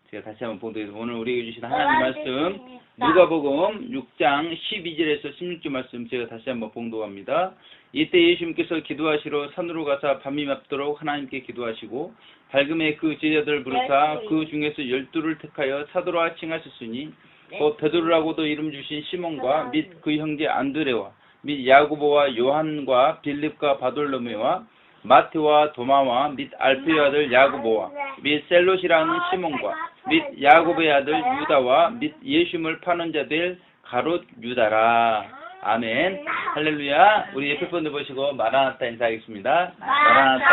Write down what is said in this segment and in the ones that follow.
제가 다시 한번 봉독해서 오늘 우리에게 주신 하나님 말씀 누가복음 6장 12절에서 16절 말씀 제가 다시 한번 봉독합니다. 이때 예수님께서 기도하시러 산으로 가사 밤이 맙도록 하나님께 기도하시고 밝음에 그 제자들을 부르사 그 중에서 12를 택하여 사도라 칭하셨으니 곧 베드로라고도 이름 주신 시몬과 및 그 형제 안드레와 및 야고보와 요한과 빌립과 바돌로메와 마테와 도마와 및 알페의 아들 야고보와 및 셀롯이라는 시몬과 및 야고보의 아들 유다와 및 예수님을 파는 자들 가롯 유다라. 아멘. 할렐루야. 우리 옆에 분들 보시고 마라나타 인사하겠습니다. 마라나타.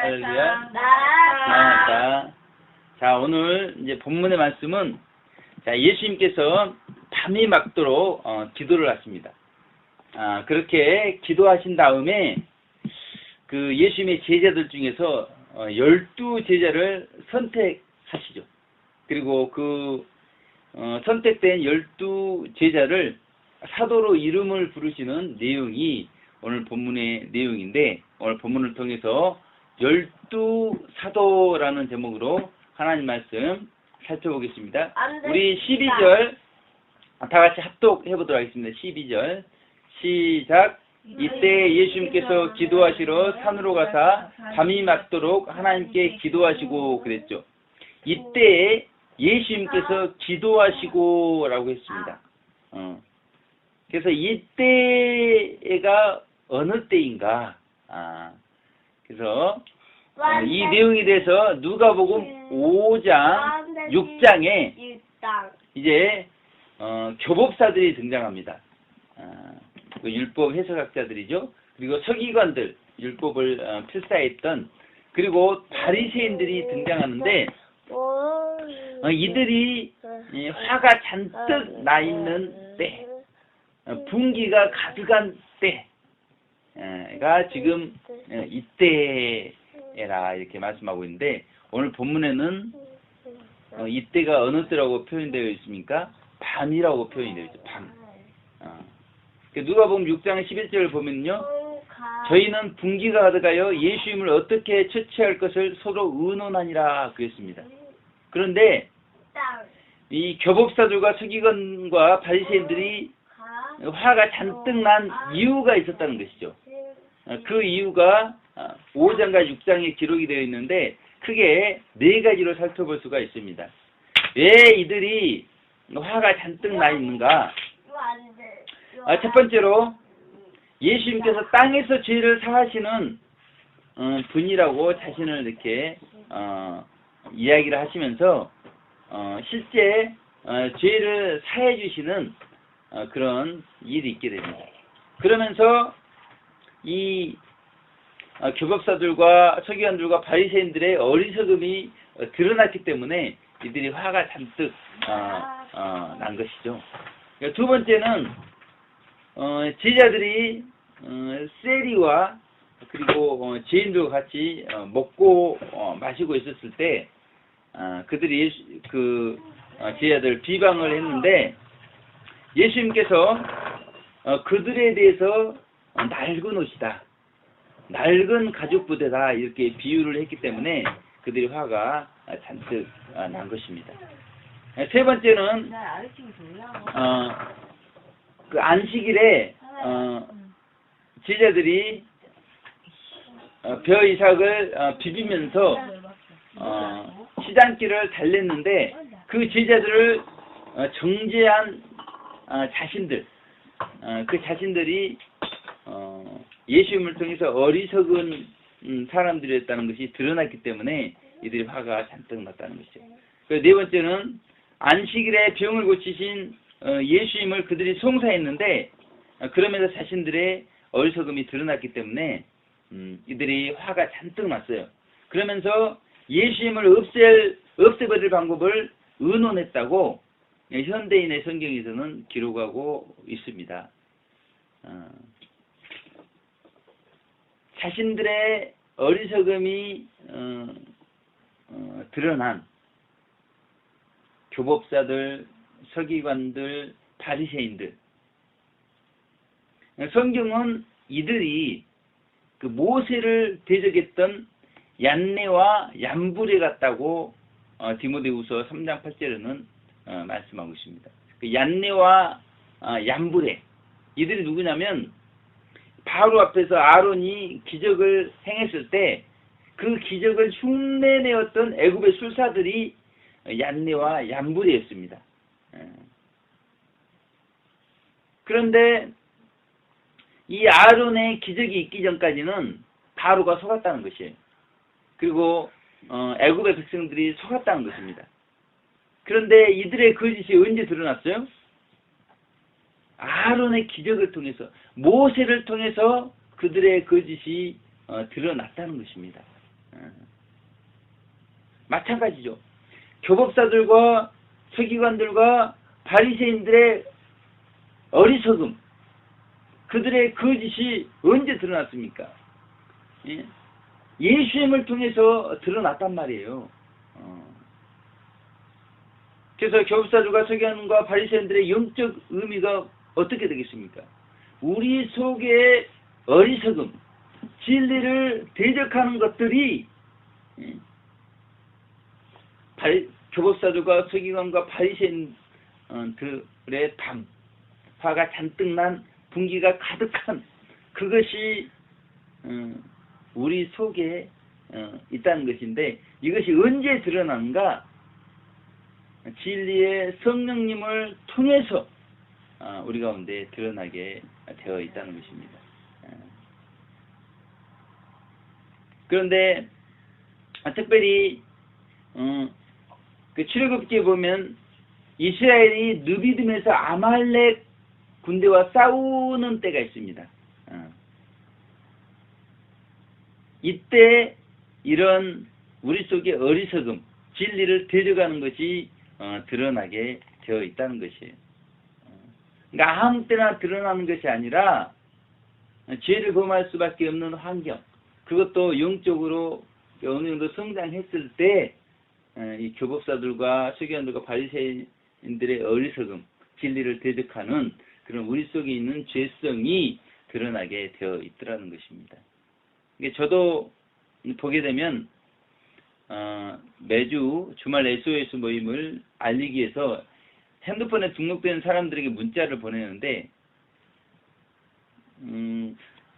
할렐루야. 마라나타. 자, 오늘 이제 본문의 말씀은 자, 예수님께서 밤이 맑도록 기도를 하십니다. 그렇게 기도하신 다음에 그 예수님의 제자들 중에서 12제자를 선택하시죠. 그리고 그 선택된 12제자를 사도로 이름을 부르시는 내용이 오늘 본문의 내용인데, 오늘 본문을 통해서 12사도라는 제목으로 하나님 말씀 살펴보겠습니다. 우리 12절 다 같이 합독해 보도록 하겠습니다. 12절 시작. 이때 예수님께서 기도하시러 산으로 가사 밤이 맑도록 하나님께 기도하시고 그랬죠. 이때 예수님께서 기도하시고 라고 했습니다. 그래서 이때가 어느 때인가? 그래서 이 내용에 대해서 누가복음 5장 6장에 이제 교법사들이 등장합니다. 그 율법 해석학자들이죠. 그리고 서기관들, 율법을 필사했던, 그리고 바리새인들이 등장하는데 이들이 화가 잔뜩 나 있는 때, 분기가 가득한 때가 지금 이때라 이렇게 말씀하고 있는데, 오늘 본문에는 이때가 어느 때라고 표현되어 있습니까? 밤이라고 표현이 되어 있죠. 밤. 누가복음 6장 11절을 보면요, 저희는 분기가 가득하여 예수님을 어떻게 처치할 것을 서로 의논하니라 그랬습니다. 그런데 이 교법사들과 서기관과 바리새인들이 화가 잔뜩 난 이유가 있었다는 것이죠. 그 이유가 5장과 6장에 기록이 되어 있는데 크게 4가지로 살펴볼 수가 있습니다. 왜 이들이 화가 잔뜩 나 있는가? 첫 번째로 예수님께서 땅에서 죄를 사하시는 분이라고 자신을 이렇게 이야기를 하시면서 실제 죄를 사해 주시는 그런 일이 있게 됩니다. 그러면서 이 교법사들과 서기관들과 바리새인들의 어리석음이 드러났기 때문에 이들이 화가 잔뜩 난 것이죠. 두 번째는 제자들이 세리와 그리고 죄인들과 같이 먹고 마시고 있었을 때 그들이 그 제자들 비방을 했는데, 예수님께서 그들에 대해서 낡은 옷이다, 낡은 가죽 부대다 이렇게 비유를 했기 때문에 그들이 화가 잔뜩 난 것입니다. 세 번째는 그 안식일에 제자들이 벼 이삭을 비비면서 시장길을 달랬는데 그 제자들을 정죄한 자신들, 그 자신들이 예수님을 통해서 어리석은 사람들이었다는 것이 드러났기 때문에 이들이 화가 잔뜩 났다는 것이죠. 네 번째는 안식일에 병을 고치신 예수님을 그들이 송사했는데 그러면서 자신들의 어리석음이 드러났기 때문에 이들이 화가 잔뜩 났어요. 그러면서 예수님을 없애버릴 방법을 의논했다고 현대인의 성경에서는 기록하고 있습니다. 자신들의 어리석음이 드러난 교법사들, 서기관들, 바리새인들, 성경은 이들이 그 모세를 대적했던 얀네와 얀불에 같다고 디모데후서 3장 8절에는 말씀하고 있습니다. 그 얀네와 얀브레 이들이 누구냐면 바로 앞에서 아론이 기적을 행했을 때 그 기적을 흉내내었던 애굽의 술사들이 얀네와 얀브레였습니다. 그런데 이 아론의 기적이 있기 전까지는 바로가 속았다는 것이에요. 그리고 애굽의 백성들이 속았다는 것입니다. 그런데 이들의 거짓이 언제 드러났어요? 아론의 기적을 통해서, 모세를 통해서 그들의 거짓이 드러났다는 것입니다. 마찬가지죠. 교법사들과 서기관들과 바리새인들의 어리석음, 그들의 거짓이 언제 드러났습니까? 예수님을 통해서 드러났단 말이에요. 그래서 교법사들과 서기관과 바리새인들의 영적 의미가 어떻게 되겠습니까? 우리 속에 어리석음, 진리를 대적하는 것들이 교법사들과 서기관과 바리새인들의 담, 화가 잔뜩 난 분기가 가득한 그것이 우리 속에 있다는 것인데, 이것이 언제 드러나는가? 진리의 성령님을 통해서 우리 가운데 드러나게 되어 있다는 것입니다. 그런데 특별히 그 출애굽기에 보면 이스라엘이 느비딤에서 아말렉 군대와 싸우는 때가 있습니다. 이때 이런 우리 속의 어리석음, 진리를 데려가는 것이 드러나게 되어 있다는 것이에요. 그러니까 아무 때나 드러나는 것이 아니라 죄를 범할 수밖에 없는 환경, 그것도 영적으로 어느 정도 성장했을 때 이 교법사들과 서기관들과 바리새인들의 어리석음, 진리를 대적하는 그런 우리 속에 있는 죄성이 드러나게 되어 있더라는 것입니다. 저도 보게 되면 매주 주말 SOS 모임을 알리기 위해서 핸드폰에 등록된 사람들에게 문자를 보내는데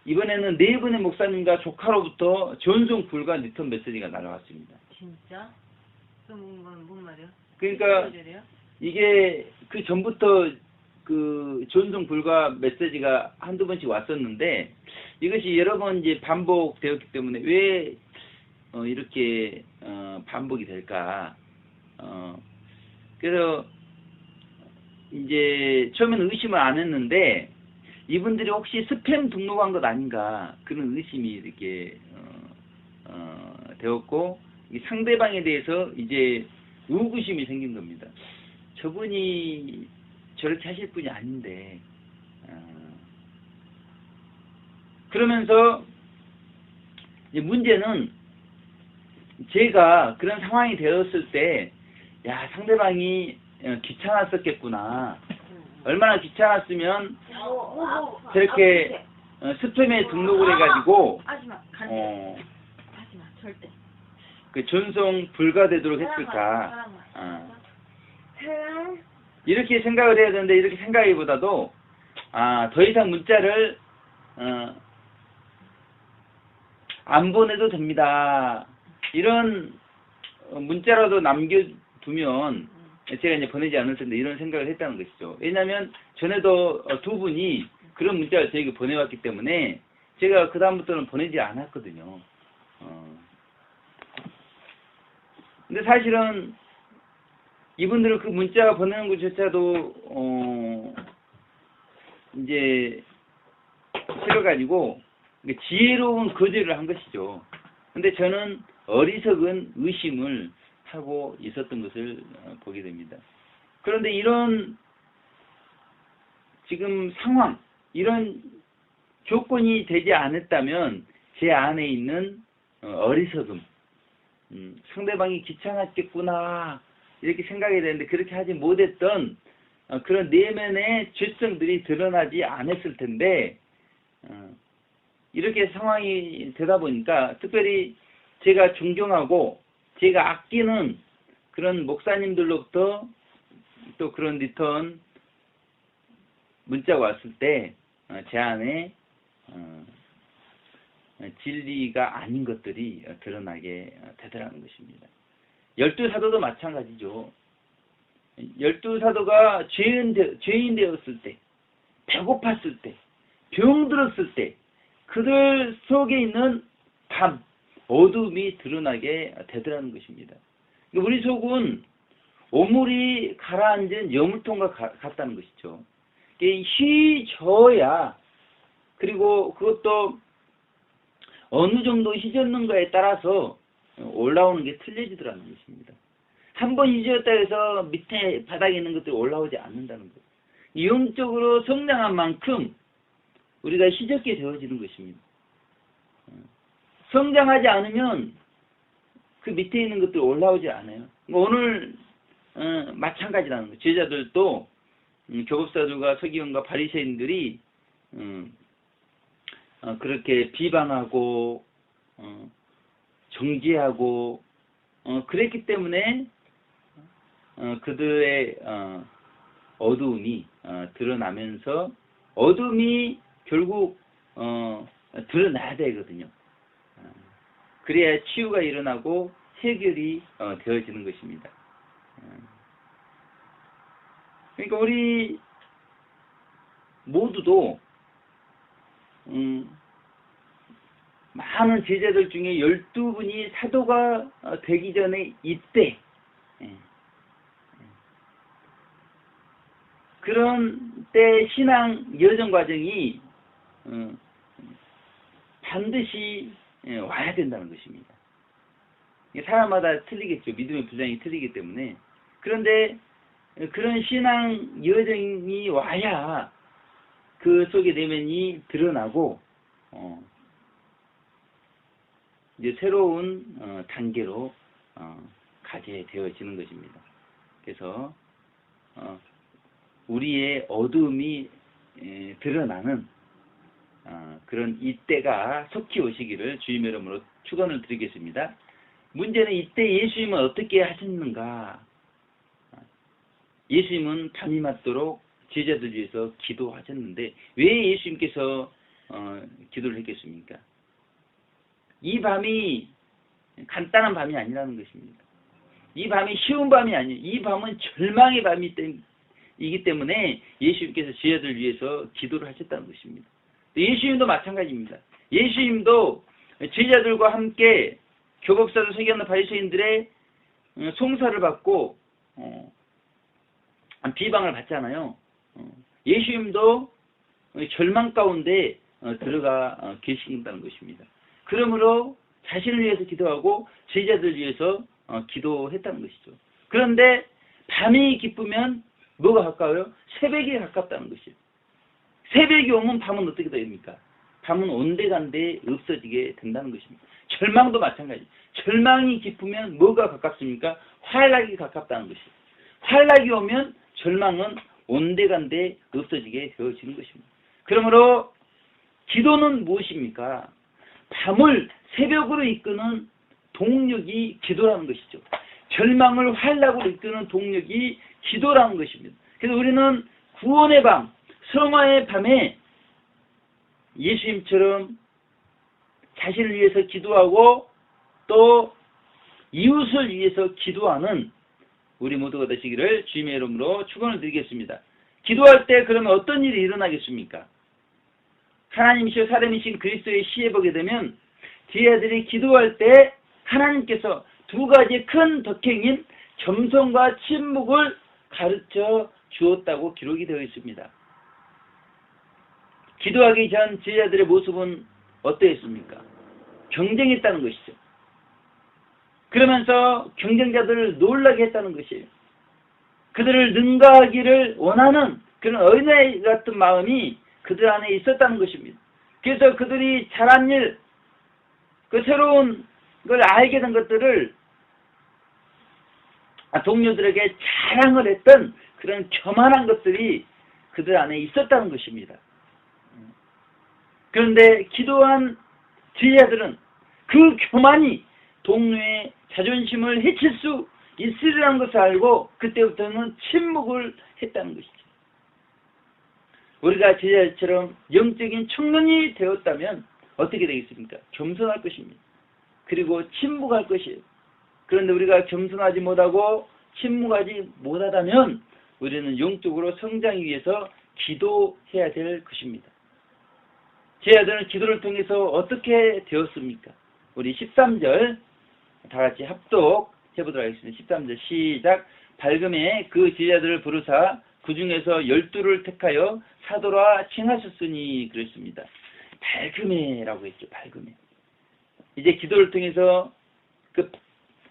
이번에는 네 분의 목사님과 조카로부터 전송 불가 리턴 메시지가 날아왔습니다. 진짜? 그럼 뭔 말이야? 그러니까 이게 그 전부터 그 전송 불가 메시지가 한두 번씩 왔었는데 이것이 여러 번 이제 반복되었기 때문에 왜 이렇게 반복이 될까? 그래서 이제 처음에는 의심을 안 했는데 이분들이 혹시 스팸 등록한 것 아닌가 그런 의심이 이렇게 되었고, 이 상대방에 대해서 이제 의구심이 생긴 겁니다. 저분이 저렇게 하실 분이 아닌데 그러면서 이제 문제는 제가 그런 상황이 되었을 때, 야, 상대방이 귀찮았었겠구나. 얼마나 귀찮았으면 저렇게 스팸에 등록을 해가지고 하지마, 하지마, 절대. 그 전송 불가되도록 했을까. 이렇게 생각을 해야 되는데 이렇게 생각하기보다도 더 이상 문자를 안 보내도 됩니다. 이런 문자라도 남겨두면 제가 이제 보내지 않을 텐데 이런 생각을 했다는 것이죠. 왜냐하면 전에도 두 분이 그런 문자를 저에게 보내왔기 때문에 제가 그 다음부터는 보내지 않았거든요. 근데 사실은 이분들은 그 문자 보내는 것조차도 이제 싫어가지고 지혜로운 거절을 한 것이죠. 근데 저는 어리석은 의심을 하고 있었던 것을 보게 됩니다. 그런데 이런 지금 상황, 이런 조건이 되지 않았다면 제 안에 있는 어리석음, 상대방이 귀찮았겠구나 이렇게 생각이 되는데 그렇게 하지 못했던 그런 내면의 죄성들이 드러나지 않았을 텐데 이렇게 상황이 되다 보니까 특별히 제가 존경하고 제가 아끼는 그런 목사님들로부터 또 그런 리턴 문자가 왔을 때 제 안에 진리가 아닌 것들이 드러나게 되더라는 것입니다. 12사도도 마찬가지죠. 12사도가 죄인 되었을 때, 배고팠을 때, 병들었을 때 그들 속에 있는 밤, 어둠이 드러나게 되더라는 것입니다. 우리 속은 오물이 가라앉은 여물통과 같다는 것이죠. 휘저어야, 그리고 그것도 어느 정도 휘젓는가에 따라서 올라오는 게 틀려지더라는 것입니다. 한번 휘저었다 해서 밑에 바닥에 있는 것들이 올라오지 않는다는 것. 영적으로 성장한 만큼 우리가 휘젓게 되어지는 것입니다. 성장하지 않으면 그 밑에 있는 것들이 올라오지 않아요. 오늘 마찬가지라는 거예요. 제자들도 교법사들과 서기관과 바리새인들이 그렇게 비방하고 정죄하고 그랬기 때문에 그들의 어두움이 드러나면서 어둠이 결국 드러나야 되거든요. 그래야 치유가 일어나고 해결이 되어지는 것입니다. 그러니까 우리 모두도 많은 제자들 중에 12분이 사도가 되기 전에 이때 그런 때 신앙 여정 과정이 반드시 와야 된다는 것입니다. 사람마다 틀리겠죠. 믿음의 분량이 틀리기 때문에. 그런데 그런 신앙 여정이 와야 그 속의 내면이 드러나고 이제 새로운 단계로 가게 되어지는 것입니다. 그래서 우리의 어두움이 드러나는 그런 이때가 속히 오시기를 주님의 이름으로 축원을 드리겠습니다. 문제는 이때 예수님은 어떻게 하셨는가? 예수님은 밤이 맞도록 제자들 위해서 기도하셨는데 왜 예수님께서 기도를 했겠습니까? 이 밤이 간단한 밤이 아니라는 것입니다. 이 밤이 쉬운 밤이 아니에요. 이 밤은 절망의 밤이기 때문에 예수님께서 제자들 위해서 기도를 하셨다는 것입니다. 예수님도 마찬가지입니다. 예수님도 제자들과 함께 교법사들, 서기관들, 바리새인들의 송사를 받고 비방을 받잖아요. 예수님도 절망 가운데 들어가 계신다는 것입니다. 그러므로 자신을 위해서 기도하고 제자들 위해서 기도했다는 것이죠. 그런데 밤이 기쁘면 뭐가 가까워요? 새벽이 가깝다는 것이에요. 새벽이 오면 밤은 어떻게 됩니까? 밤은 온데간데 없어지게 된다는 것입니다. 절망도 마찬가지. 절망이 깊으면 뭐가 가깝습니까? 환락이 가깝다는 것이에요. 환락이 오면 절망은 온데간데 없어지게 되어지는 것입니다. 그러므로 기도는 무엇입니까? 밤을 새벽으로 이끄는 동력이 기도라는 것이죠. 절망을 환락으로 이끄는 동력이 기도라는 것입니다. 그래서 우리는 구원의 밤, 성화의 밤에 예수님처럼 자신을 위해서 기도하고 또 이웃을 위해서 기도하는 우리 모두가 되시기를 주님의 이름으로 축원을 드리겠습니다. 기도할 때 그러면 어떤 일이 일어나겠습니까? 하나님이시여 사람이신 그리스도의 시에 보게 되면 제자들이 기도할 때 하나님께서 두 가지 큰 덕행인 겸손과 침묵을 가르쳐 주었다고 기록이 되어 있습니다. 기도하기 전 제자들의 모습은 어떠했습니까? 경쟁했다는 것이죠. 그러면서 경쟁자들을 놀라게 했다는 것이에요. 그들을 능가하기를 원하는 그런 어린아이 같은 마음이 그들 안에 있었다는 것입니다. 그래서 그들이 잘한 일, 그 새로운 걸 알게 된 것들을 동료들에게 자랑을 했던 그런 교만한 것들이 그들 안에 있었다는 것입니다. 그런데 기도한 제자들은 그 교만이 동료의 자존심을 해칠 수 있으리라는 것을 알고 그때부터는 침묵을 했다는 것이죠. 우리가 제자처럼 영적인 청년이 되었다면 어떻게 되겠습니까? 겸손할 것입니다. 그리고 침묵할 것이에요. 그런데 우리가 겸손하지 못하고 침묵하지 못하다면 우리는 영적으로 성장하기 위해서 기도해야 될 것입니다. 제 아들은 기도를 통해서 어떻게 되었습니까? 우리 13절 다 같이 합독해보도록 하겠습니다. 13절 시작. 밝음에 그 제자들을 부르사 그 중에서 12를 택하여 사도라 칭하셨으니 그랬습니다. 밝음에라고 했죠. 밝음에. 이제 기도를 통해서 그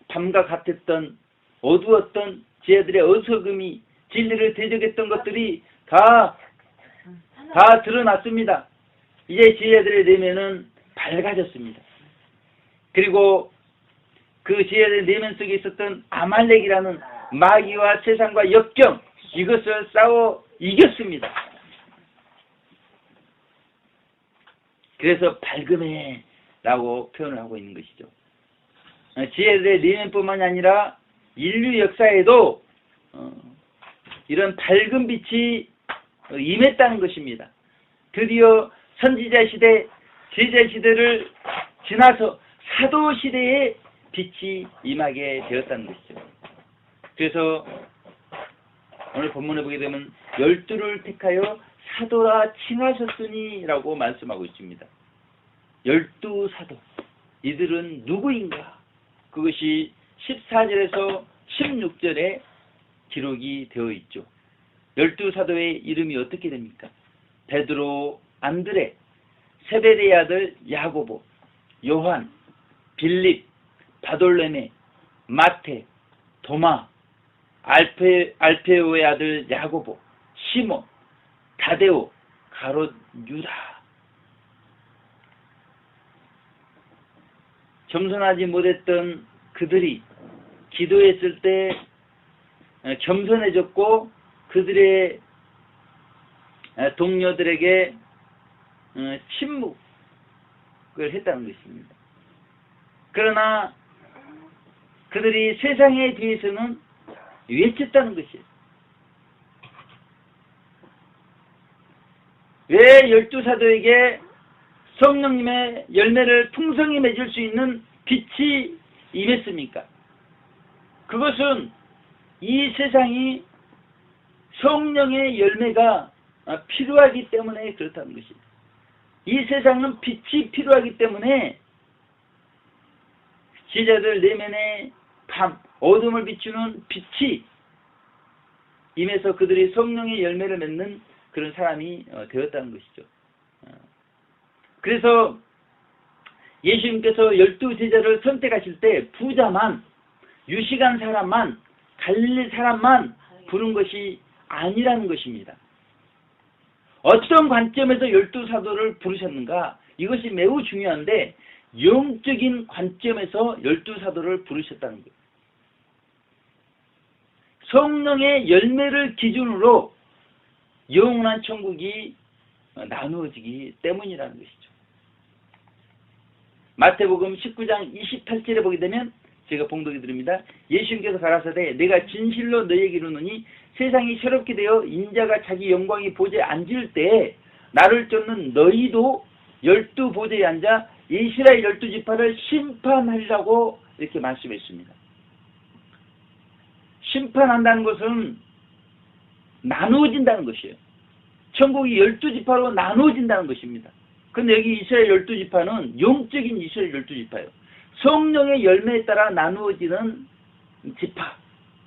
밤과 같았던 어두웠던 제자들의 어석음이 진리를 대적했던 것들이 다 드러났습니다. 이제 제자들의 내면은 밝아졌습니다. 그리고 그 제자들의 내면 속에 있었던 아말렉이라는 마귀와 세상과 역경, 이것을 싸워 이겼습니다. 그래서 밝음에 라고 표현을 하고 있는 것이죠. 제자들의 내면뿐만 아니라 인류 역사에도 이런 밝은 빛이 임했다는 것입니다. 드디어 선지자 시대, 제자 시대를 지나서 사도 시대에 빛이 임하게 되었다는 것이죠. 그래서 오늘 본문에 보게 되면 12를 택하여 사도라 칭하셨으니 라고 말씀하고 있습니다. 12사도. 이들은 누구인가? 그것이 14절에서 16절에 기록이 되어 있죠. 12사도의 이름이 어떻게 됩니까? 베드로, 안드레, 세베대의 아들 야고보, 요한, 빌립, 바돌레메, 마테, 도마, 알페오의 아들 야고보, 시몬, 다데오, 가롯, 유다. 겸손하지 못했던 그들이 기도했을 때 겸손해졌고 그들의 동료들에게 침묵을 했다는 것입니다. 그러나 그들이 세상에 대해서는 외쳤다는 것이에요. 왜 12사도에게 성령님의 열매를 풍성히 맺을 수 있는 빛이 임했습니까? 그것은 이 세상이 성령의 열매가 필요하기 때문에 그렇다는 것입니다. 이 세상은 빛이 필요하기 때문에 제자들 내면에 밤, 어둠을 비추는 빛이 임해서 그들이 성령의 열매를 맺는 그런 사람이 되었다는 것이죠. 그래서 예수님께서 12제자를 선택하실 때 부자만, 유식한 사람만, 갈릴리 사람만 부른 것이 아니라는 것입니다. 어떤 관점에서 12사도를 부르셨는가? 이것이 매우 중요한데 영적인 관점에서 12사도를 부르셨다는 거예요. 성령의 열매를 기준으로 영원한 천국이 나누어지기 때문이라는 것이죠. 마태복음 19장 28절에 보게 되면 제가 봉독해 드립니다. 예수님께서 가라사대 내가 진실로 너희에게 이르노니 세상이 새롭게 되어 인자가 자기 영광의 보좌에 앉을 때 나를 쫓는 너희도 12보좌에 앉아 이스라엘 12지파를 심판하리라고 이렇게 말씀했습니다. 심판한다는 것은 나누어진다는 것이에요. 천국이 12지파로 나누어진다는 것입니다. 근데 여기 이스라엘 12지파는 영적인 이스라엘 12지파예요. 성령의 열매에 따라 나누어지는 지파.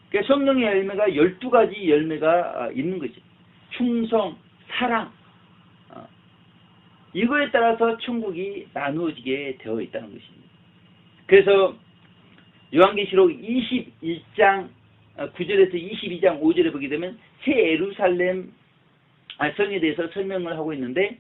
그러니까 성령의 열매가 12가지 열매가 있는 거지. 충성, 사랑. 이거에 따라서 천국이 나누어지게 되어 있다는 것입니다. 그래서 요한계시록 21장 9절에서 22장 5절에 보게 되면 새 예루살렘 성에 대해서 설명을 하고 있는데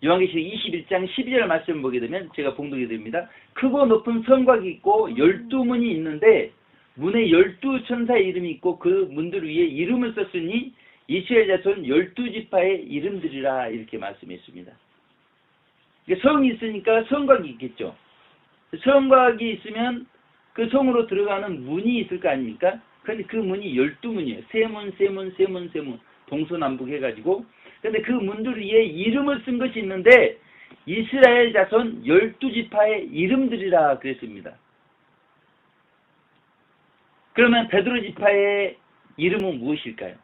요한계시록 21장 12절 말씀을 보게 되면 제가 봉독해 드립니다. 크고 높은 성곽이 있고 12문이 있는데 문에 12천사의 이름이 있고 그 문들 위에 이름을 썼으니 이스라엘 자손 12지파의 이름들이라 이렇게 말씀했습니다. 성이 있으니까 성곽이 있겠죠. 성곽이 있으면 그 성으로 들어가는 문이 있을 거 아닙니까? 그런데 그 문이 12문이에요. 세문, 동서남북 해가지고. 근데 그 문들 위에 이름을 쓴 것이 있는데, 이스라엘 자손 12지파의 이름들이라 그랬습니다. 그러면 베드로 지파의 이름은 무엇일까요?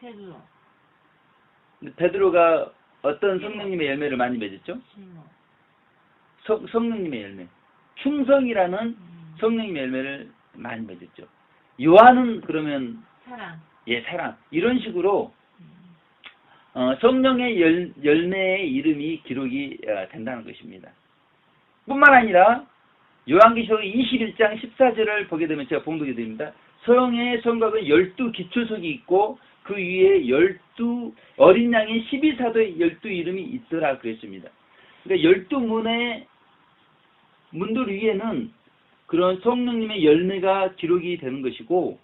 세수. 베드로가 어떤 성령님의 열매를 많이 맺었죠? 신모. 성령님의 열매. 충성이라는 성령님의 열매를 많이 맺었죠. 요한은 그러면 사랑. 사랑. 이런 식으로 성령의 열매의 이름이 기록이 된다는 것입니다. 뿐만 아니라 요한계시록 21장 14절을 보게 되면 제가 봉독해 드립니다. 성의 성곽은 12기초석이 있고 그 위에 12 어린 양의 12사도의 12이름이 있더라 그랬습니다. 그러니까 12문의 문들 위에는 그런 성령님의 열매가 기록이 되는 것이고,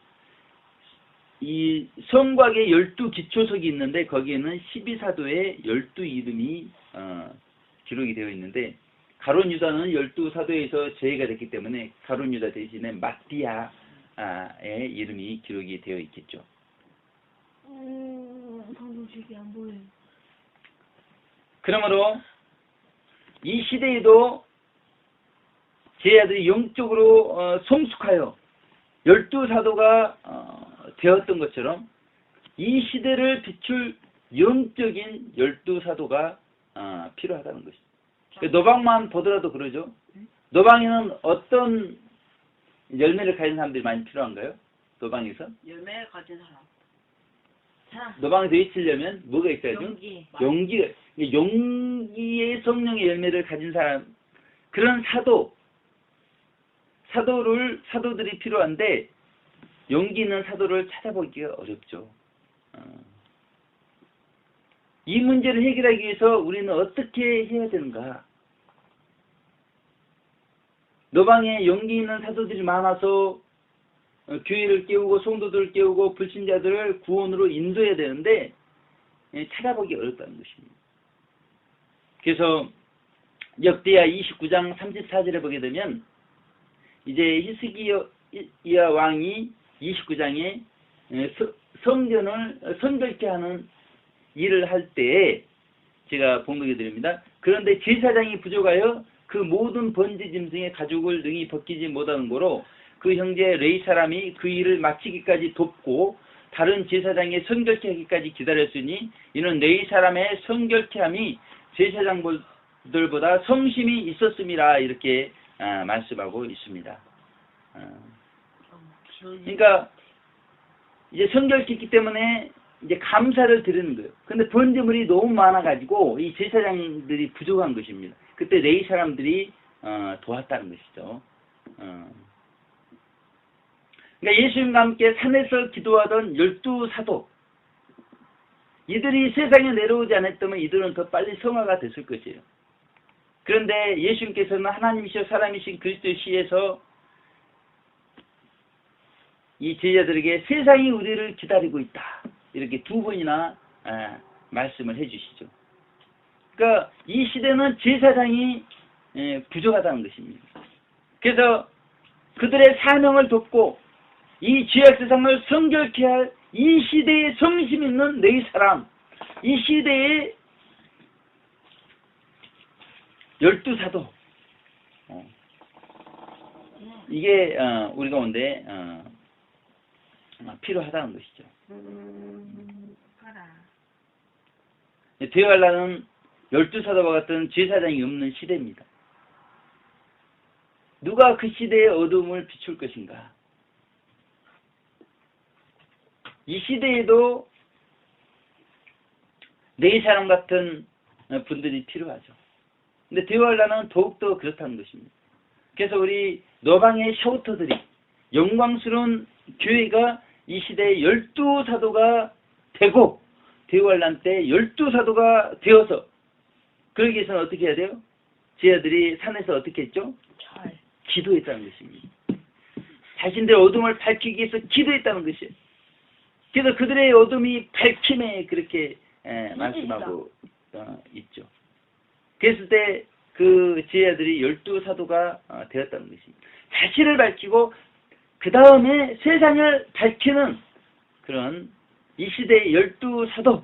이 성곽에 12기초석이 있는데 거기에는 12사도의 12이름이 기록이 되어 있는데, 가룟 유다는 12사도에서 제외가 됐기 때문에 가룟 유다 대신에 마띠아의 이름이 기록이 되어 있겠죠. 방송식이 안 보여. 그러므로 이 시대에도 제자들이 영적으로 성숙하여 12사도가 되었던 것처럼 이 시대를 비출 영적인 12사도가 필요하다는 것입니다. 노방만 보더라도 그러죠. 노방에는 어떤 열매를 가진 사람들이 많이 필요한가요? 노방에서? 열매를 가진 사람. 사랑. 노방에서 외치려면 뭐가 있어야죠? 용기. 용기의 성령의 열매를 가진 사람, 그런 사도들이 필요한데, 용기 있는 사도를 찾아보기가 어렵죠. 이 문제를 해결하기 위해서 우리는 어떻게 해야 되는가? 노방에 용기 있는 사도들이 많아서 교회를 깨우고 성도들을 깨우고 불신자들을 구원으로 인도해야 되는데 찾아보기 어렵다는 것입니다. 그래서 역대하 29장 34절에 보게 되면 이제 히스기야 왕이 29장에 성전을 성결케 하는 일을 할 때에 제가 봉독해 드립니다. 그런데 제사장이 부족하여 그 모든 번제 짐승의 가죽을 능히 벗기지 못하는 거로 그 형제 레위 사람이 그 일을 마치기까지 돕고 다른 제사장의 성결케 하기까지 기다렸으니 이는 레위 사람의 성결케 함이 제사장들보다 성심이 있었음이라 이렇게 말씀하고 있습니다. 그러니까 이제 성결케 했기 때문에 이제 감사를 드리는 거예요. 근데 번제물이 너무 많아가지고 이 제사장들이 부족한 것입니다. 그때 레위 사람들이 도왔다는 것이죠. 그러니까 예수님과 함께 산에서 기도하던 12사도, 이들이 세상에 내려오지 않았다면 이들은 더 빨리 성화가 됐을 것이에요. 그런데 예수님께서는 하나님이시여 사람이신 그리스도시에서 이 제자들에게 세상이 우리를 기다리고 있다, 이렇게 두 번이나 말씀을 해주시죠. 그러니까 이 시대는 제사장이 부족하다는 것입니다. 그래서 그들의 사명을 돕고 이 죄악 세상을 성결케 할 이 시대에 성심 있는 네 사람, 이 시대의 12사도, 이게 우리 가운데 필요하다는 것이죠. 되어가려는 12사도와 같은 제사장이 없는 시대입니다. 누가 그 시대의 어둠을 비출 것인가? 이 시대에도 네 사람 같은 분들이 필요하죠. 근데 되어가려는 더욱더 그렇다는 것입니다. 그래서 우리 노방의 셔우터들이, 영광스러운 교회가 이 시대에 12사도가 되고 되어가려는 때 12사도가 되어서, 그러기 위해서는 어떻게 해야 돼요? 제자들이 산에서 어떻게 했죠? 기도했다는 것입니다. 자신들의 어둠을 밝히기 위해서 기도했다는 것이에요. 그래서 그들의 어둠이 밝힘에 그렇게 말씀하고 있죠. 그랬을 때 그 제자들이 12사도가 되었다는 것입니다. 사실을 밝히고 그 다음에 세상을 밝히는 그런 이 시대의 12사도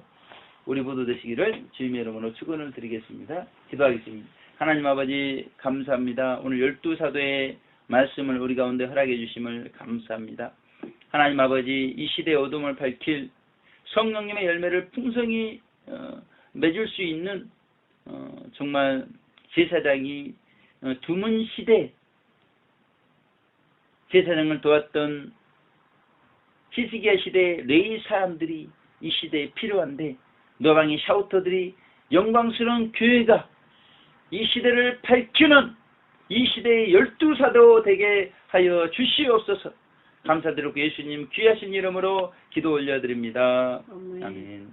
우리 모두 되시기를 주님의 이름으로 축원을 드리겠습니다. 기도하겠습니다. 하나님 아버지 감사합니다. 오늘 12사도의 말씀을 우리 가운데 허락해 주심을 감사합니다. 하나님 아버지 이 시대의 어둠을 밝힐 성령님의 열매를 풍성히 맺을 수 있는 정말 제사장이 드문 시대 제사장을 도왔던 히스기야 시대의 레위 사람들이 이 시대에 필요한데 노방의 샤우터들이 영광스러운 교회가 이 시대를 밝히는 이 시대의 12사도 되게 하여 주시옵소서. 감사드리고 예수님 귀하신 이름으로 기도 올려드립니다. 아멘.